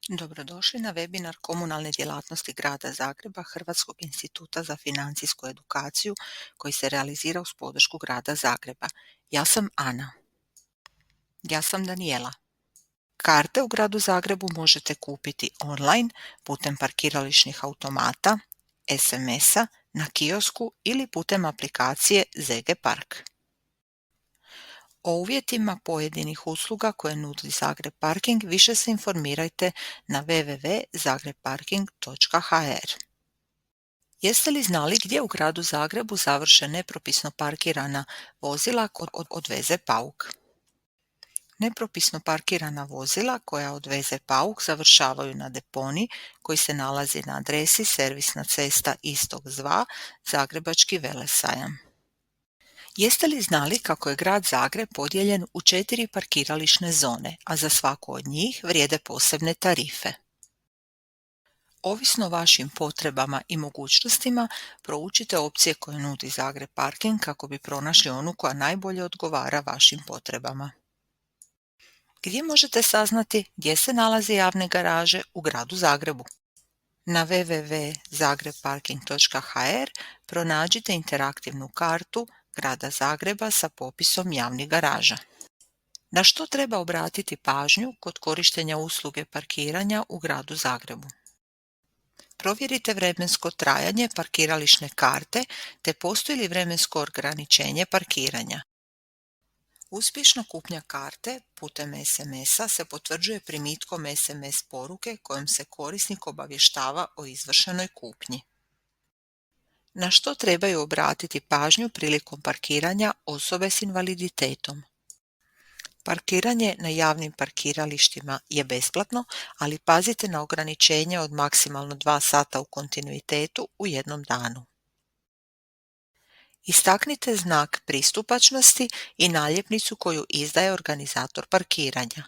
Dobrodošli na webinar Komunalne djelatnosti Grada Zagreba Hrvatskog instituta za financijsku edukaciju koji se realizira uz podršku Grada Zagreba. Ja sam Ana. Ja sam Danijela. Karte u Gradu Zagrebu možete kupiti online putem parkirališnih automata, SMS-a, na kiosku ili putem aplikacije ZG Park. O uvjetima pojedinih usluga koje nudi Zagreb Parking više se informirajte na www.zagrebparking.hr. Jeste li znali gdje u Gradu Zagrebu završe nepropisno parkirana vozila koja odveze pauk? Nepropisno parkirana vozila koja odveze pauk završavaju na deponiji koji se nalazi na adresi Servisna cesta Istog 2, Zagrebački velesajam. Jeste li znali kako je Grad Zagreb podijeljen u 4 parkirališne zone, a za svaku od njih vrijede posebne tarife? Ovisno o vašim potrebama i mogućnostima, proučite opcije koje nudi Zagreb Parking kako bi pronašli onu koja najbolje odgovara vašim potrebama. Gdje možete saznati gdje se nalaze javne garaže u Gradu Zagrebu? Na www.zagrebparking.hr pronađite interaktivnu kartu Grada Zagreba sa popisom javnih garaža. Na što treba obratiti pažnju kod korištenja usluge parkiranja u Gradu Zagrebu? Provjerite vremensko trajanje parkirališne karte te postoji li vremensko ograničenje parkiranja. Uspješna kupnja karte putem SMS-a se potvrđuje primitkom SMS poruke kojom se korisnik obavještava o izvršenoj kupnji. Na što trebaju obratiti pažnju prilikom parkiranja osobe s invaliditetom? Parkiranje na javnim parkiralištima je besplatno, ali pazite na ograničenje od maksimalno 2 sata u kontinuitetu u jednom danu. Istaknite znak pristupačnosti i naljepnicu koju izdaje organizator parkiranja.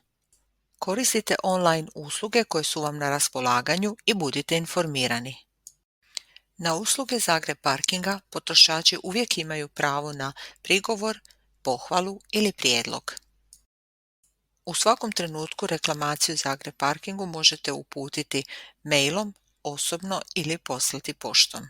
Koristite online usluge koje su vam na raspolaganju i budite informirani. Na usluge Zagreb Parkinga potrošači uvijek imaju pravo na prigovor, pohvalu ili prijedlog. U svakom trenutku reklamaciju Zagreb Parkingu možete uputiti mailom, osobno ili poslati poštom.